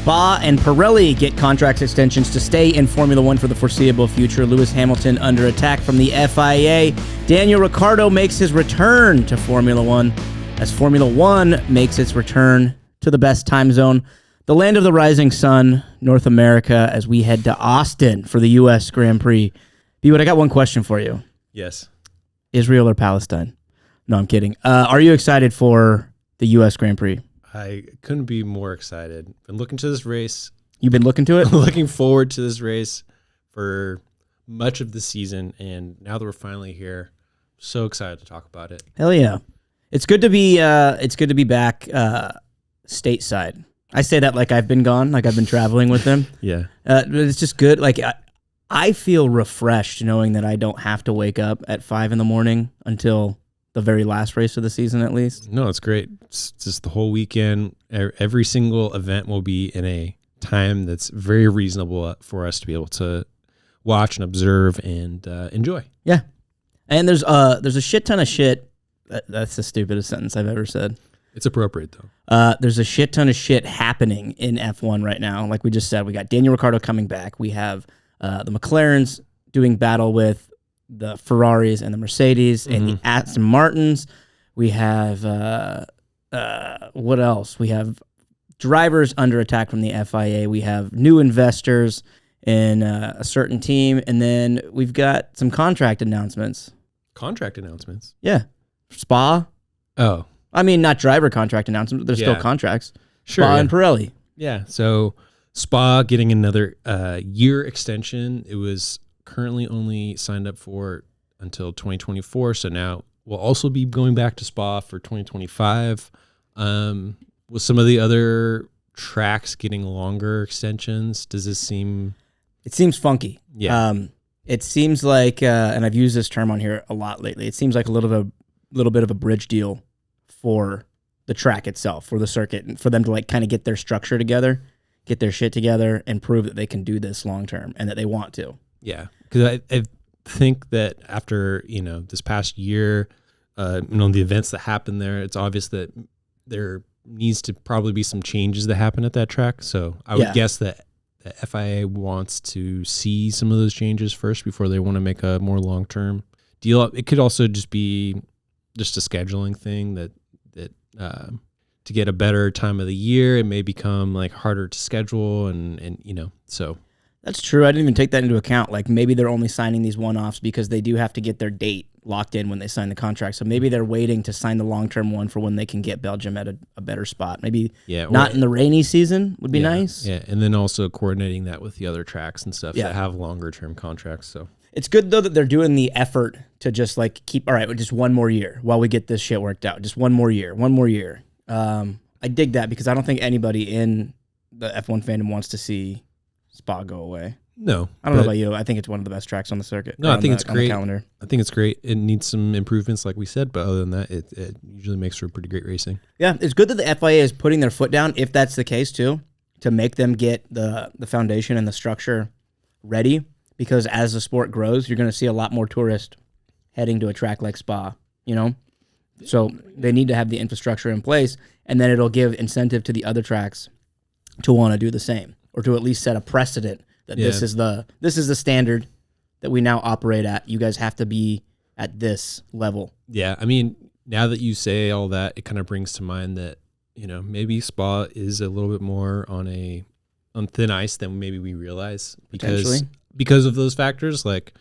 Spa and Pirelli get contract extensions to stay in Formula One for the foreseeable future. Lewis Hamilton under attack from the FIA. Daniel Ricciardo makes his return to Formula One as Formula One makes its return to the best time zone, the land of the rising sun, North America, as we head to Austin for the US Grand Prix. B-Wood, I got one question for you. Yes. Israel or Palestine? No, I'm kidding. Are you excited for the US Grand Prix? I couldn't be more excited. Been looking to this race. You've been looking to it? Looking forward to this race for much of the season, and now that we're finally here, so excited to talk about it. Hell yeah. It's good to be back stateside. I say that like I've been gone, like I've been traveling with them. Yeah. But it's just good. Like I feel refreshed knowing that I don't have to wake up at 5 a.m. until the very last race of the season, at least. No, it's great. It's just the whole weekend. Every single event will be in a time that's very reasonable for us to be able to watch and observe and enjoy. Yeah. And there's a shit ton of shit. That's the stupidest sentence I've ever said. It's appropriate, though. There's a shit ton of shit happening in F1 right now. Like we just said, we got Daniel Ricciardo coming back. We have the McLarens doing battle with the Ferraris and the Mercedes and the Aston Martins. We have, what else? We have drivers under attack from the FIA. We have new investors in a certain team. And then we've got some contract announcements. Contract announcements? Yeah. Spa. Oh. I mean, not driver contract announcements, but there's still contracts. Sure. Spa and Pirelli. Yeah. So Spa getting another year extension. It was currently only signed up for until 2024. So now we'll also be going back to Spa for 2025. With some of the other tracks getting longer extensions, does this seem... It seems funky. Yeah. It seems like, and I've used this term on here a lot lately, it seems like a little bit of a bridge deal for the track itself, for the circuit, and for them to like kind of get their structure together, get their shit together, and prove that they can do this long term and that they want to. Yeah, because I think that after this past year, the events that happened there, it's obvious that there needs to probably be some changes that happen at that track. So I would guess that the FIA wants to see some of those changes first before they want to make a more long term deal. It could also just be just a scheduling thing that to get a better time of the year, it may become like harder to schedule and so. That's true. I didn't even take that into account. Like maybe they're only signing these one-offs because they do have to get their date locked in when they sign the contract. So maybe they're waiting to sign the long-term one for when they can get Belgium at a better spot. Maybe not in the rainy season would be nice. Yeah, and then also coordinating that with the other tracks and stuff that have longer-term contracts. So it's good, though, that they're doing the effort to just like keep, all right, just one more year while we get this shit worked out. Just one more year. I dig that because I don't think anybody in the F1 fandom wants to see Spa go away. No. I don't know about you. I think it's one of the best tracks on the circuit. No, I think it's great. Calendar. I think it's great. It needs some improvements, like we said, but other than that, it usually makes for pretty great racing. Yeah, it's good that the FIA is putting their foot down, if that's the case too, to make them get the foundation and the structure ready, because as the sport grows, you're going to see a lot more tourists heading to a track like Spa, So they need to have the infrastructure in place, and then it'll give incentive to the other tracks to want to do the same, or to at least set a precedent that this is the standard that we now operate at. You guys have to be at this level. Yeah, I mean, now that you say all that, it kind of brings to mind that maybe Spa is a little bit more on thin ice than maybe we realize because of those factors. Like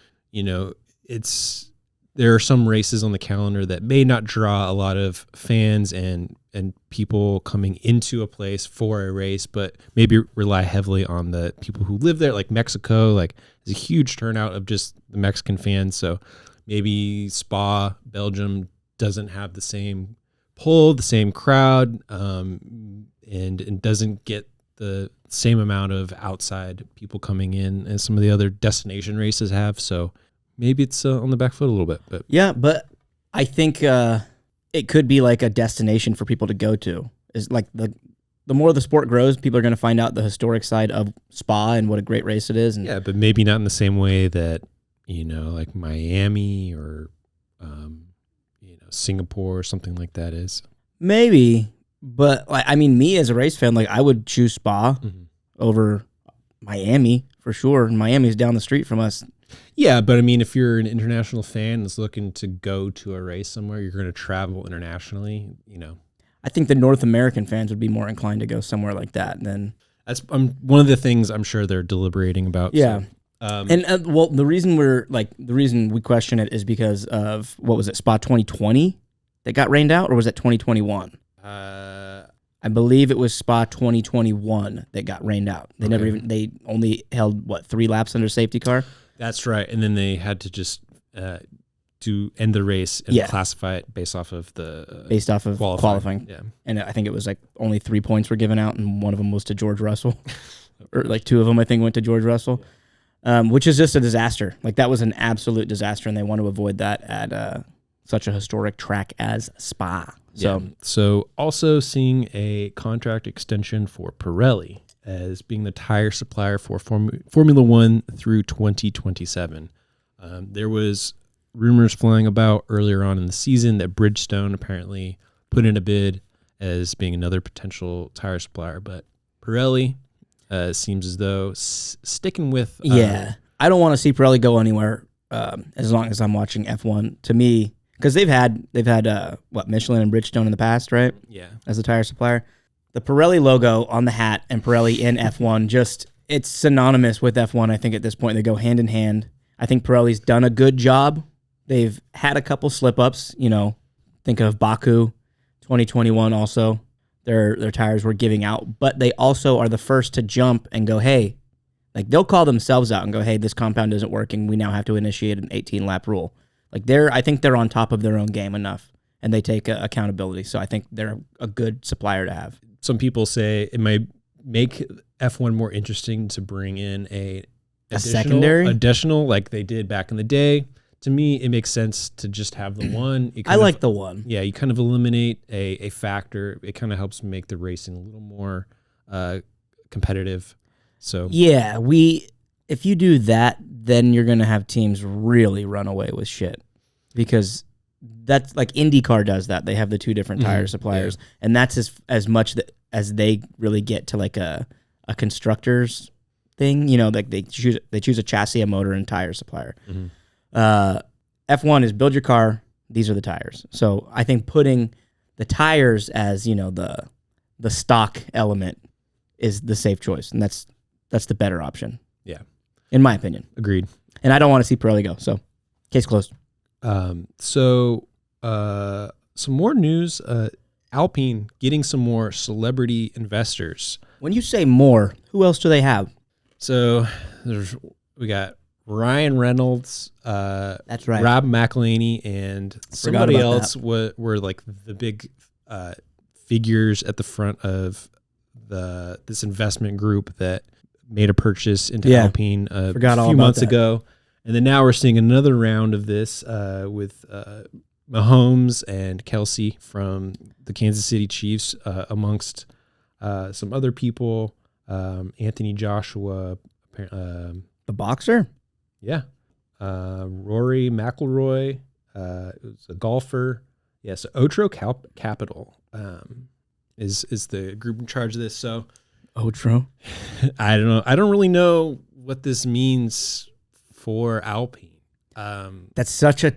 there are some races on the calendar that may not draw a lot of fans and people coming into a place for a race, but maybe rely heavily on the people who live there, like Mexico. Like there's a huge turnout of just the Mexican fans. So maybe Spa, Belgium doesn't have the same pull, the same crowd, and doesn't get the same amount of outside people coming in as some of the other destination races have. So maybe it's on the back foot a little bit. But yeah, but I think it could be like a destination for people to go to. Is like the more the sport grows, people are going to find out the historic side of Spa and what a great race it is. And yeah, but maybe not in the same way that like Miami or Singapore or something like that is. Maybe, but like me as a race fan, like I would choose Spa over Miami for sure. Miami's down the street from us. Yeah, but I mean, if you're an international fan that's looking to go to a race somewhere, you're going to travel internationally, you know. I think the North American fans would be more inclined to go somewhere like that than. That's one of the things I'm sure they're deliberating about. Yeah. So, well, the reason we question it is because of, what was it, Spa 2020 that got rained out, or was it 2021? I believe it was Spa 2021 that got rained out. They only held 3 laps under safety car. That's right, and then they had to just end the race and classify it based off of qualifying. Yeah, and I think it was only 3 points were given out, and one of them was to George Russell, or 2 of them I think went to George Russell, which is just a disaster. That was an absolute disaster, and they want to avoid that at such a historic track as Spa. So also seeing a contract extension for Pirelli as being the tire supplier for Formula One through 2027. There was rumors flying about earlier on in the season that Bridgestone apparently put in a bid as being another potential tire supplier, but Pirelli seems as though sticking with. I don't want to see Pirelli go anywhere as long as I'm watching F1. To me, because they've had Michelin and Bridgestone in the past, right? Yeah, as a tire supplier. The Pirelli logo on the hat and Pirelli in F1, it's synonymous with F1. I think at this point they go hand in hand. I think Pirelli's done a good job. They've had a couple slip-ups, think of Baku 2021 also. Their tires were giving out, but they also are the first to jump and go, hey, they'll call themselves out and go, hey, this compound isn't working. We now have to initiate an 18-lap rule. I think they're on top of their own game enough, and they take accountability. So I think they're a good supplier to have. Some people say it might make F1 more interesting to bring in a secondary? Additional, like they did back in the day. To me, it makes sense to just have the one. I like the one. Yeah, you kind of eliminate a factor. It kind of helps make the racing a little more competitive. So yeah, if you do that, then you're going to have teams really run away with shit, because that's like IndyCar does that. They have the 2 different tire suppliers, and that's as much as they really get to a constructor's thing. They choose a chassis, a motor, and tire supplier. F1 is build your car. These are the tires. So I think putting the tires as the stock element is the safe choice, and that's the better option. Yeah, in my opinion. Agreed. And I don't want to see Pirelli go. So case closed. Some more news. Alpine getting some more celebrity investors. When you say more, who else do they have? So we got Ryan Reynolds, that's right, Rob McElhenney, and somebody else were like the big figures at the front of this investment group that made a purchase into Alpine a few months ago. And then now we're seeing another round of this with Mahomes and Kelsey from the Kansas City Chiefs, amongst some other people, Anthony Joshua, the boxer. Yeah. Rory McIlroy, is a golfer. Yeah, so Otro Capital is the group in charge of this. So Otro? I don't know. I don't really know what this means for Alpine. That's such a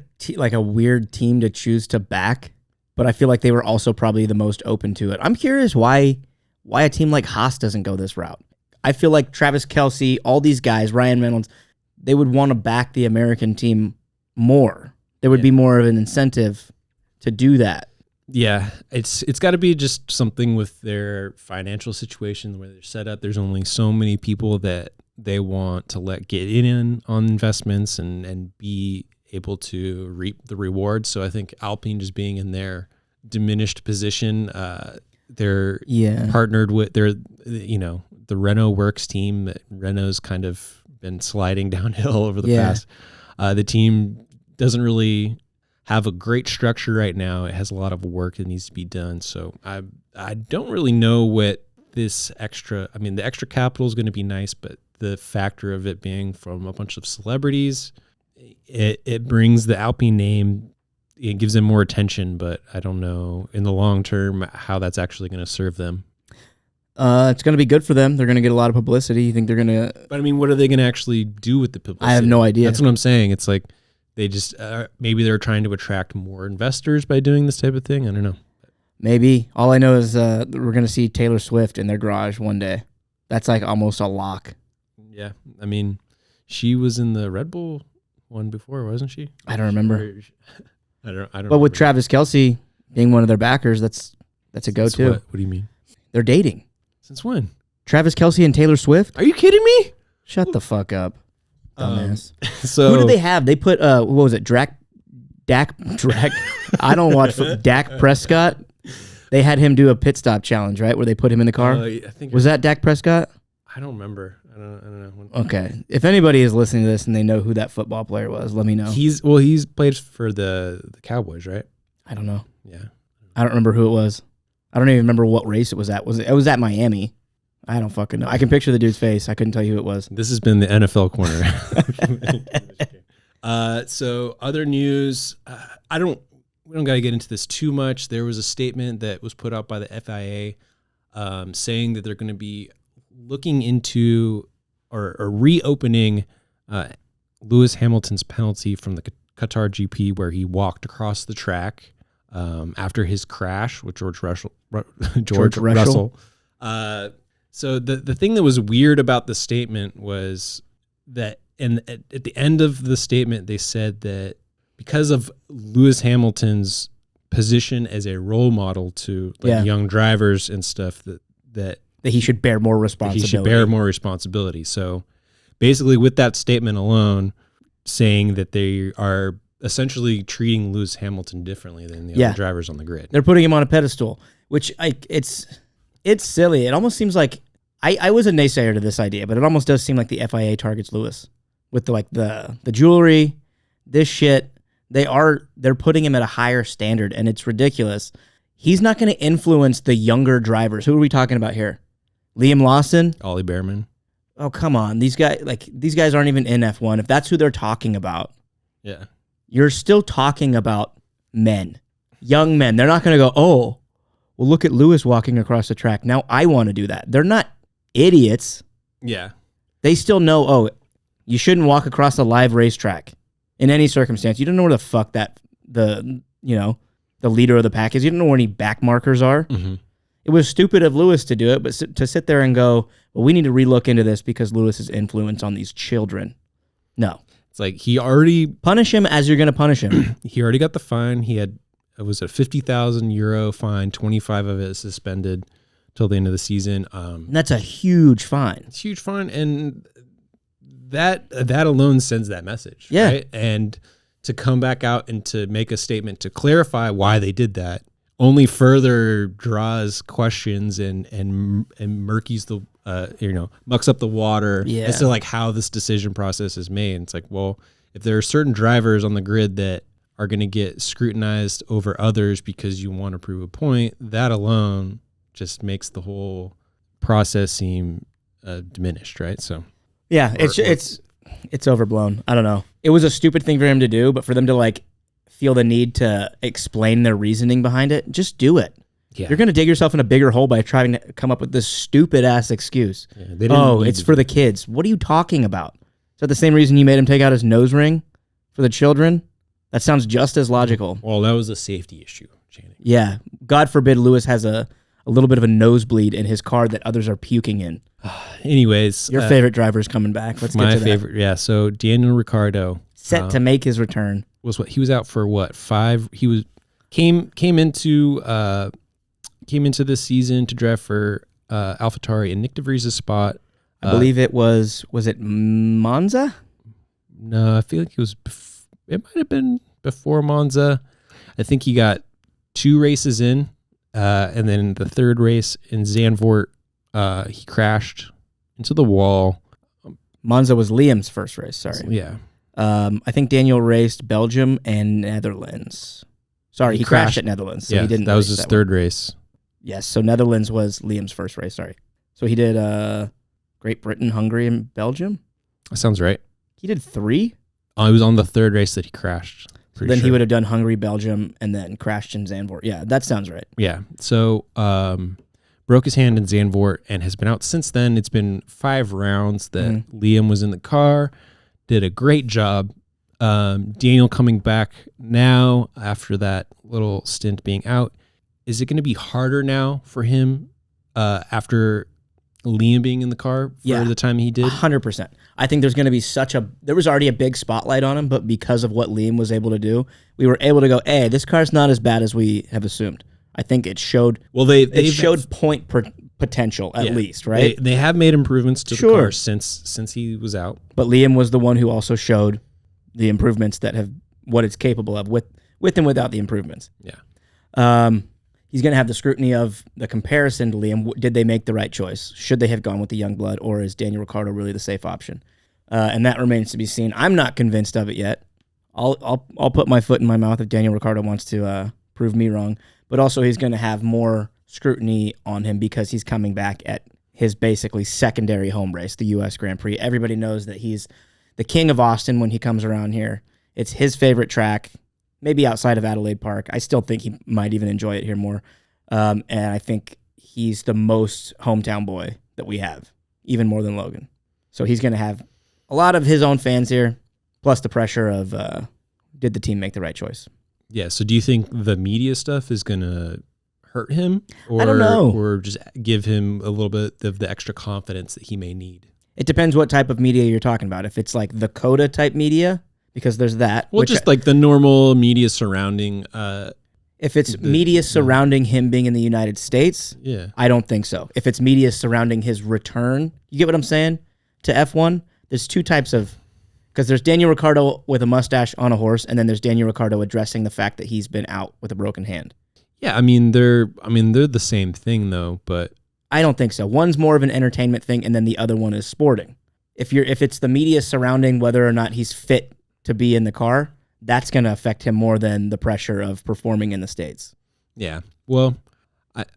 weird team to choose to back, but I feel like they were also probably the most open to it. I'm curious why a team like Haas doesn't go this route. I feel like Travis Kelce, all these guys, Ryan Reynolds, they would want to back the American team more. There would be more of an incentive to do that. Yeah, it's got to be just something with their financial situation where they're set up. There's only so many people that they want to let get in on investments and be able to reap the rewards. So I think Alpine just being in their diminished position, they're partnered with the Renault Works team. Renault's kind of been sliding downhill over the past. The team doesn't really have a great structure right now. It has a lot of work that needs to be done. So I don't really know what this extra. I mean, the extra capital is going to be nice, but the factor of it being from a bunch of celebrities, it brings the Alpine name. It gives them more attention, but I don't know in the long term how that's actually going to serve them. It's going to be good for them. They're going to get a lot of publicity. You think they're going to... But I mean, what are they going to actually do with the publicity? I have no idea. That's what I'm saying. It's like they just maybe they're trying to attract more investors by doing this type of thing. I don't know. Maybe. All I know is we're going to see Taylor Swift in their garage one day. That's like almost a lock. Yeah. I mean, she was in the Red Bull one before, wasn't she? I don't remember. I don't. But with Travis Kelce being one of their backers, that's a go-to. What do you mean? They're dating. Since when? Travis Kelce and Taylor Swift? Are you kidding me? Shut the fuck up, dumbass. So who did they have? They put what was it? Dak. I don't watch Dak Prescott. They had him do a pit stop challenge, right? Where they put him in the car. I think was that Dak Prescott? I don't remember. I don't know. Okay. If anybody is listening to this and they know who that football player was, let me know. He's played for the Cowboys, right? I don't know. Yeah. I don't remember who it was. I don't even remember what race it was at. It was at Miami. I don't fucking know. I can picture the dude's face. I couldn't tell you who it was. This has been the NFL corner. So other news, we don't got to get into this too much. There was a statement that was put out by the FIA saying that they're going to be looking into or reopening Lewis Hamilton's penalty from the Qatar GP where he walked across the track after his crash with George Russell. So the thing that was weird about the statement was that, and at the end of the statement, they said that because of Lewis Hamilton's position as a role model to young drivers and stuff, that he should bear more responsibility. So basically, with that statement alone, saying that they are essentially treating Lewis Hamilton differently than the other drivers on the grid. They're putting him on a pedestal, which it's silly. It almost seems like I was a naysayer to this idea, but it almost does seem like the FIA targets Lewis with the jewelry, this shit. They're putting him at a higher standard, and it's ridiculous. He's not going to influence the younger drivers. Who are we talking about here? Liam Lawson, Ollie Behrman. Oh, come on. These guys aren't even in F1. If that's who they're talking about, yeah, you're still talking about men, young men. They're not going to go, oh, well, look at Lewis walking across the track. Now I want to do that. They're not idiots. Yeah. They still know, oh, you shouldn't walk across a live racetrack in any circumstance. You don't know where the fuck the leader of the pack is. You don't know where any back markers are. Mm-hmm. It was stupid of Lewis to do it, but to sit there and go, well, we need to relook into this because Lewis's influence on these children. No. It's like he already... Punish him as you're going to punish him. He already got the fine. It was a €50,000 fine, 25 of it suspended till the end of the season. And that's a huge fine. It's a huge fine, and that alone sends that message. Yeah. Right? And to come back out and to make a statement to clarify why they did that only further draws questions and murkies mucks up the water as to like how this decision process is made. It's like, well, if there are certain drivers on the grid that are going to get scrutinized over others because you want to prove a point, that alone just makes the whole process seem diminished, right? So yeah, it's overblown. I don't know. It was a stupid thing for him to do, but for them to like feel the need to explain their reasoning behind it, just do it. Yeah. You're going to dig yourself in a bigger hole by trying to come up with this stupid ass excuse. Yeah, it's for the kids. What are you talking about? Is that the same reason you made him take out his nose ring for the children? That sounds just as logical. Well, that was a safety issue, Channing. Yeah. God forbid Lewis has a little bit of a nosebleed in his car that others are puking in. Anyways. Your favorite driver's coming back. Let's get to that. My favorite, yeah. So Daniel Ricciardo. Set to make his return. He was out for what, 5? He came into this season to drive for AlphaTauri in Nick DeVries' spot. I believe it was it Monza? No, I feel like it might have been before Monza. I think he got 2 races in, and then the third race in Zandvoort, he crashed into the wall. Monza was Liam's first race, sorry. Yeah. I think Daniel raced Belgium and Netherlands. Sorry, he crashed at Netherlands. So he didn't. That was his third race. Yes, so Netherlands was Liam's first race, sorry. So he did Great Britain, Hungary, and Belgium? That sounds right. He did 3? Oh, he was on the third race that he crashed. So then he would have done Hungary, Belgium, and then crashed in Zandvoort. Yeah, that sounds right. Yeah. So, broke his hand in Zandvoort and has been out since then. It's been 5 rounds that Liam was in the car, did a great job. Daniel coming back now after that little stint being out. Is it going to be harder now for him after Liam being in the car for the time he did? 100%. I think there's going to be there was already a big spotlight on him, but because of what Liam was able to do, we were able to go, hey, this car's not as bad as we have assumed. I think it showed. Well, they showed point potential at least, right? They have made improvements to the car since he was out. But Liam was the one who also showed the improvements that have what it's capable of with and without the improvements. Yeah. He's going to have the scrutiny of the comparison to Liam. Did they make the right choice? Should they have gone with the young blood, or is Daniel Ricciardo really the safe option? And that remains to be seen. I'm not convinced of it yet. I'll put my foot in my mouth if Daniel Ricciardo wants to prove me wrong. But also he's going to have more scrutiny on him because he's coming back at his basically secondary home race, the U.S. Grand Prix. Everybody knows that he's the king of Austin when he comes around here. It's his favorite track. Maybe outside of Adelaide Park. I still think he might even enjoy it here more. And I think he's the most hometown boy that we have, even more than Logan. So he's going to have a lot of his own fans here, plus the pressure of did the team make the right choice? Yeah, so do you think the media stuff is going to hurt him? Or, I don't know. Or just give him a little bit of the extra confidence that he may need? It depends what type of media you're talking about. If it's like the COTA type media, because there's that. Well, just like the normal media surrounding. If it's media surrounding him being in the United States, I don't think so. If it's media surrounding his return, you get what I'm saying, to F1, there's 2 types of, because there's Daniel Ricciardo with a mustache on a horse, and then there's Daniel Ricciardo addressing the fact that he's been out with a broken hand. Yeah, I mean they're the same thing though, but I don't think so. One's more of an entertainment thing, and then the other one is sporting. If it's the media surrounding whether or not he's fit to be in the car, that's going to affect him more than the pressure of performing in the States. Yeah. Well,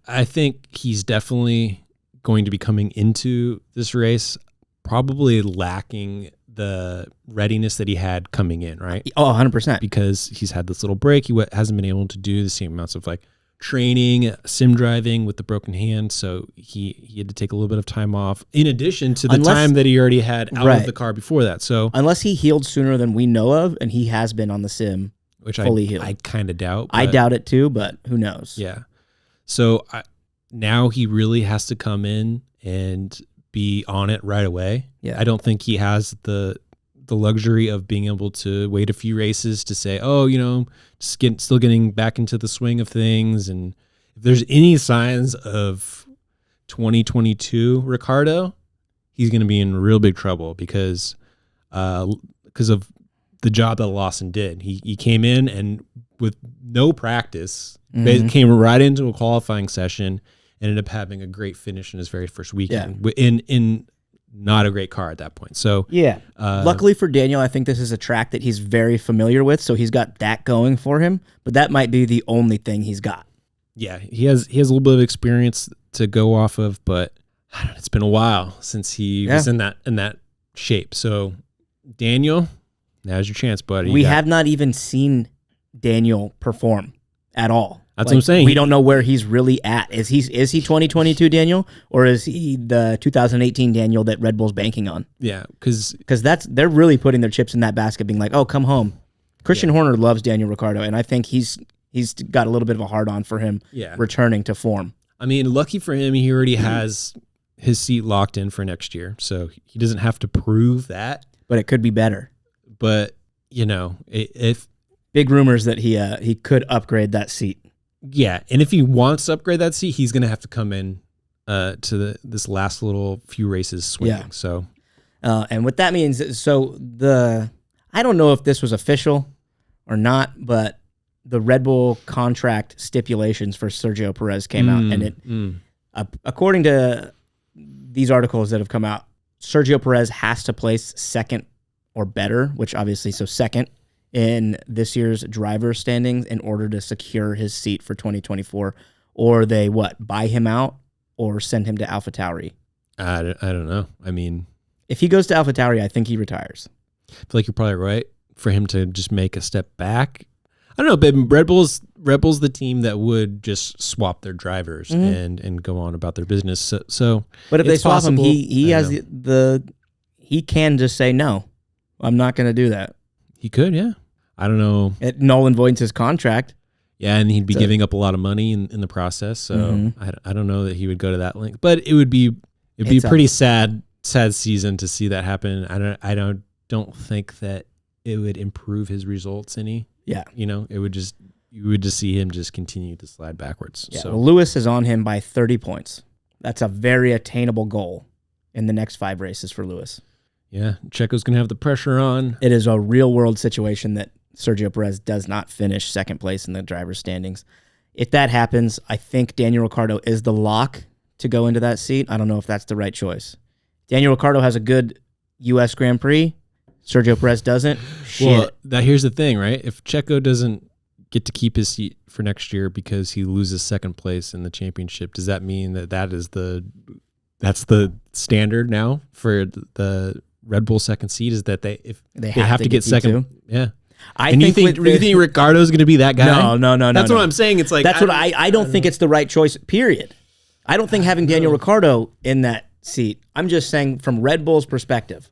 I think he's definitely going to be coming into this race probably lacking the readiness that he had coming in, right? Oh, 100%. Because he's had this little break. He hasn't been able to do the same amounts of like training, sim driving with the broken hand, so he had to take a little bit of time off in addition to the time that he already had out of the car before that. So unless he healed sooner than we know of, and he has been on the sim, which fully healed. I kind of doubt. I doubt it too, but who knows? Yeah. So now he really has to come in and be on it right away. Yeah. I don't think he has the luxury of being able to wait a few races to say, oh, still getting back into the swing of things. And if there's any signs of 2022 Ricciardo, he's going to be in real big trouble because of the job that Lawson did. He came in and with no practice, came right into a qualifying session, ended up having a great finish in his very first weekend in not a great car at that point. So luckily for Daniel, I think this is a track that he's very familiar with, so he's got that going for him. But that might be the only thing he's got. Yeah, he has a little bit of experience to go off of, but I don't know, it's been a while since he was in that shape. So Daniel, now's your chance, buddy. We have not even seen Daniel perform at all. That's what I'm saying. We don't know where he's really at. Is he 2022 Daniel, or is he the 2018 Daniel that Red Bull's banking on? Yeah, because they're really putting their chips in that basket, being like, "Oh, come home." Christian Horner loves Daniel Ricciardo, and I think he's got a little bit of a hard on for him returning to form. I mean, lucky for him, he already has his seat locked in for next year, so he doesn't have to prove that. But it could be better. But if big rumors that he could upgrade that seat. Yeah, and if he wants to upgrade that seat, he's going to have to come in to this last little few races swinging. Yeah. So, and what that means, I don't know if this was official or not, but the Red Bull contract stipulations for Sergio Perez came out, and it, according to these articles that have come out, Sergio Perez has to place second or better, which obviously second in this year's driver standings in order to secure his seat for 2024, or they buy him out or send him to AlphaTauri. I don't know. I mean, if he goes to AlphaTauri, I think he retires. I feel like you're probably right for him to just make a step back. I don't know, but Red Bull's Red Bull's the team that would just swap their drivers and go on about their business. So but if they swap possible, him, he has he can just say no. I'm not going to do that. He could, yeah. I don't know. It null and voids his contract. Yeah, and he'd be giving up a lot of money in the process. So I don't know that he would go to that length. But it'd be a pretty sad season to see that happen. I don't think that it would improve his results any. Yeah, it would just you would just see him just continue to slide backwards. Yeah, so well, Lewis is on him by 30 points. That's a very attainable goal in the next 5 races for Lewis. Yeah, Checo's gonna have the pressure on. It is a real world situation that Sergio Perez does not finish second place in the driver's standings. If that happens, I think Daniel Ricciardo is the lock to go into that seat. I don't know if that's the right choice. Daniel Ricciardo has a good U.S. Grand Prix. Sergio Perez doesn't. Well, here's the thing, right? If Checo doesn't get to keep his seat for next year because he loses second place in the championship, does that mean that's the standard now for the Red Bull second seat? Is that they have to get second? Too? Yeah. Do you think Ricciardo's going to be that guy? No. That's what I'm saying. It's like I don't think it's the right choice. Period. I don't think having Daniel Ricciardo in that seat. I'm just saying from Red Bull's perspective,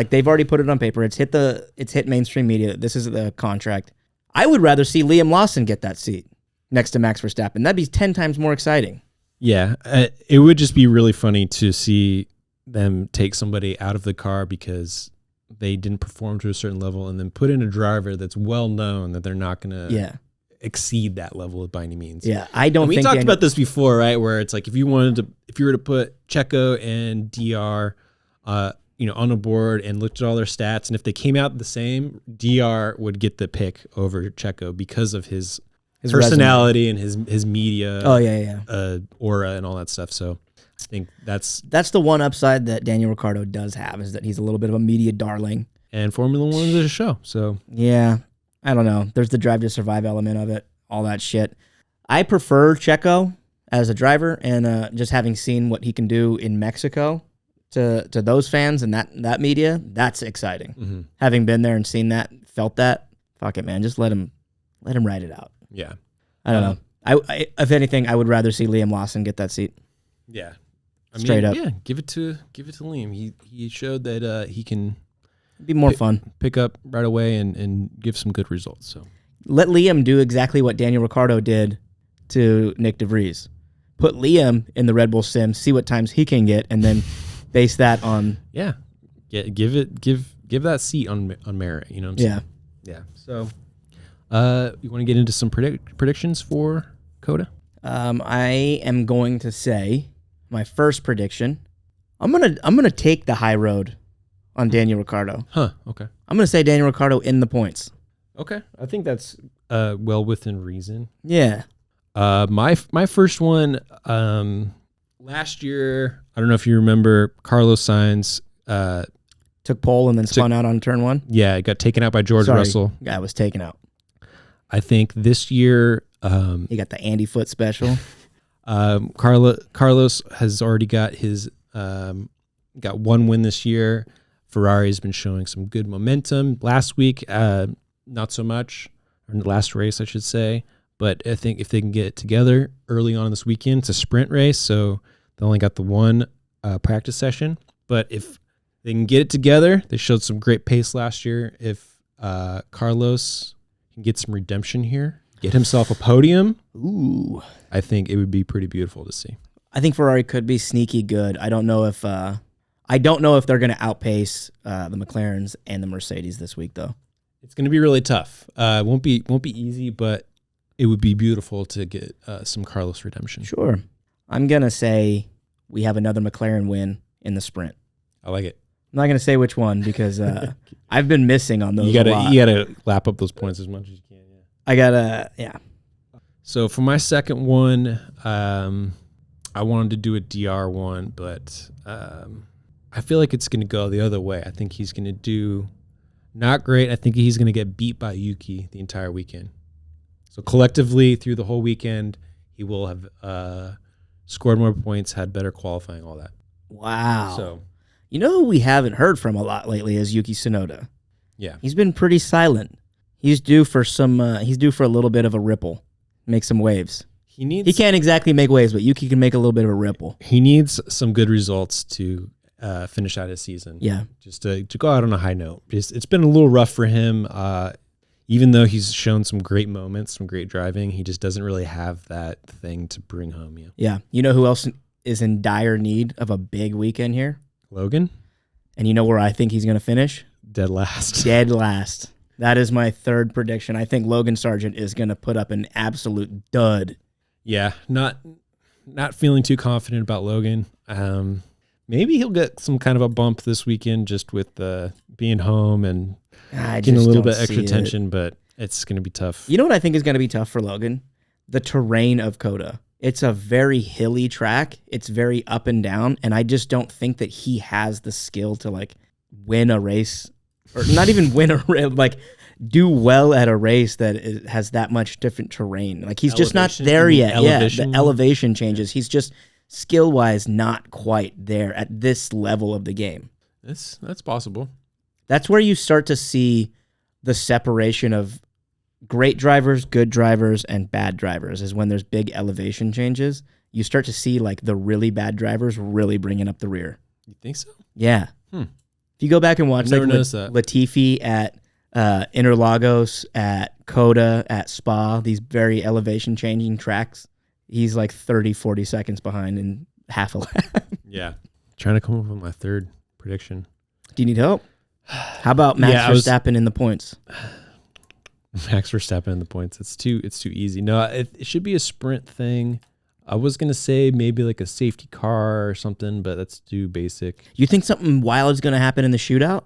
they've already put it on paper. It's hit mainstream media. This is the contract. I would rather see Liam Lawson get that seat next to Max Verstappen. That'd be 10 times more exciting. Yeah, it would just be really funny to see them take somebody out of the car because they didn't perform to a certain level and then put in a driver that's well known that they're not going to exceed that level by any means. Yeah, I don't think we talked about this before, right? Where it's like if you were to put Checo and DR on a board and looked at all their stats, and if they came out the same, DR would get the pick over Checo because of his personality resume. And his media aura and all that stuff. So I think that's the one upside that Daniel Ricciardo does have, is that he's a little bit of a media darling. And Formula One is a show, so yeah, I don't know. There's the drive to survive element of it, all that shit. I prefer Checo as a driver, and just having seen what he can do in Mexico to those fans and that media, that's exciting. Mm-hmm. Having been there and seen that, felt that, fuck it, man, just let him ride it out. Yeah, I don't know. I if anything, I would rather see Liam Lawson get that seat. Yeah. Straight up. Yeah, give it to Liam. He showed that he can be more fun. Pick up right away and give some good results. So let Liam do exactly what Daniel Ricciardo did to Nick DeVries. Put Liam in the Red Bull sim, see what times he can get, and then base that on give that seat on merit. You know what I'm saying? Yeah. So you want to get into some predictions for COTA? I am going to say my first prediction. I'm gonna take the high road on Daniel Ricciardo. Huh. Okay. I'm gonna say Daniel Ricciardo in the points. Okay. I think that's well within reason. Yeah. My first one last year. I don't know if you remember, Carlos Sainz took pole and then spun out on turn 1. Yeah, it got taken out by George Russell. Guy was taken out. I think this year he got the Andy Foot special. Carlos has already got his got one win this year. Ferrari's been showing some good momentum. Last week, not so much, or in the last race, I should say. But I think if they can get it together early on this weekend, it's a sprint race, so they only got the one practice session. But if they can get it together, they showed some great pace last year. If Carlos can get some redemption here, get himself a podium, I think it would be pretty beautiful to see. I think Ferrari could be sneaky good. I don't know if they're going to outpace the McLarens and the Mercedes this week, though. It's going to be really tough. Won't be easy, but it would be beautiful to get some Carlos redemption. Sure. I'm going to say we have another McLaren win in the sprint. I like it. I'm not going to say which one because I've been missing on those. You gotta lap up those points as much as you can. Yeah. I gotta, yeah. So for my second one, I wanted to do a DR one, but I feel like it's going to go the other way. I think he's going to do not great. I think he's going to get beat by Yuki the entire weekend. So collectively through the whole weekend, he will have scored more points, had better qualifying, all that. Wow. So, you know who we haven't heard from a lot lately is Yuki Tsunoda. Yeah. He's been pretty silent. He's due for a little bit of a ripple. make some waves. He can't exactly make waves, but Yuki can make a little bit of a ripple. He needs some good results to finish out his season. Yeah. Just to go out on a high note. It's been a little rough for him. Even though he's shown some great moments, some great driving, he just doesn't really have that thing to bring home. Yeah. You know who else is in dire need of a big weekend here? Logan. And you know where I think he's going to finish? Dead last. Dead last. That is my third prediction. I think Logan Sargent is going to put up an absolute dud. Yeah, not feeling too confident about Logan. Maybe he'll get some kind of a bump this weekend just with being home and getting a little bit extra attention, but it's going to be tough. You know what I think is going to be tough for Logan? The terrain of COTA. It's a very hilly track. It's very up and down, and I just don't think that he has the skill to like win a race, or not even win a race, like do well at a race that has that much different terrain. Like he's just not there yet. Elevation? Yeah, the elevation changes. He's just skill-wise not quite there at this level of the game. That's possible. That's where you start to see the separation of great drivers, good drivers, and bad drivers, is when there's big elevation changes. You start to see like the really bad drivers really bringing up the rear. You think so? Yeah. If you go back and watch like Latifi at Interlagos, at COTA, at Spa, these very elevation changing tracks, he's like 30, 40 seconds behind in half a lap. Yeah. Trying to come up with my third prediction. Do you need help? How about Max Verstappen in the points? Max Verstappen in the points. It's too easy. No, it should be a sprint thing. I was going to say maybe like a safety car or something, but that's too basic. You think something wild is going to happen in the shootout?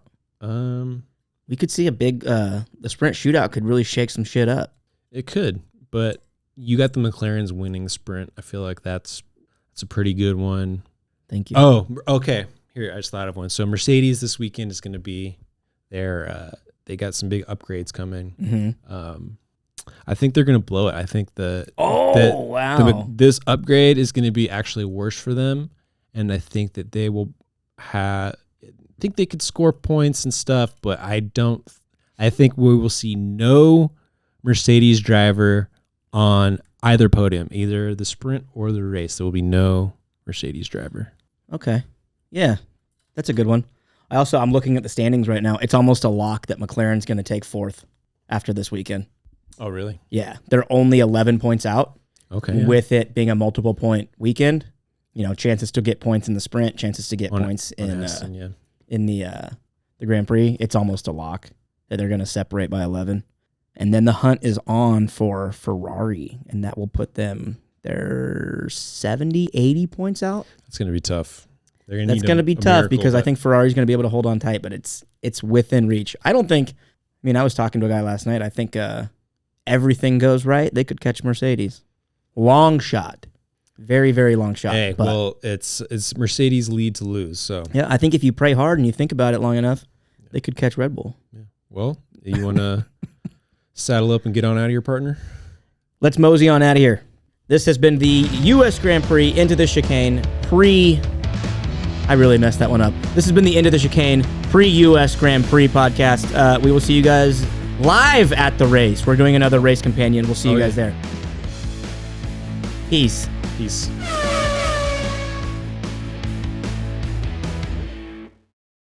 We could see a big, the sprint shootout could really shake some shit up. It could, but you got the McLarens winning sprint. I feel like that's a pretty good one. Thank you. Oh, okay. Here, I just thought of one. So Mercedes this weekend is going to be there. They got some big upgrades coming. Mm-hmm. I think they're going to blow it. I think wow. This upgrade is going to be actually worse for them, and I think that they will have. I think they could score points and stuff, but I think we will see no Mercedes driver on either podium, either the sprint or the race. There will be no Mercedes driver. Okay. Yeah, that's a good one. I'm looking at the standings right now. It's almost a lock that McLaren's going to take fourth after this weekend. Oh, really? Yeah. They're only 11 points out. Okay. Yeah. With it being a multiple point weekend, chances to get points in the sprint, chances to get points in the Grand Prix. It's almost a lock that they're going to separate by 11. And then the hunt is on for Ferrari, and that will put them, they're 70, 80 points out. That's going to be tough. That's going to be tough because I think Ferrari's going to be able to hold on tight, but it's within reach. I was talking to a guy last night. I think everything goes right, they could catch Mercedes. Long shot. Very, very long shot. Hey, well, it's Mercedes lead to lose. So yeah, I think if you pray hard and you think about it long enough, they could catch Red Bull. Yeah. Well, you want to saddle up and get on out of your partner? Let's mosey on out of here. This has been the U.S. Grand Prix Into the Chicane I really messed that one up. This has been the Into the Chicane pre-U.S. Grand Prix podcast. We will see you guys live at the race. We're doing another race companion. We'll see you guys there. Peace. Peace.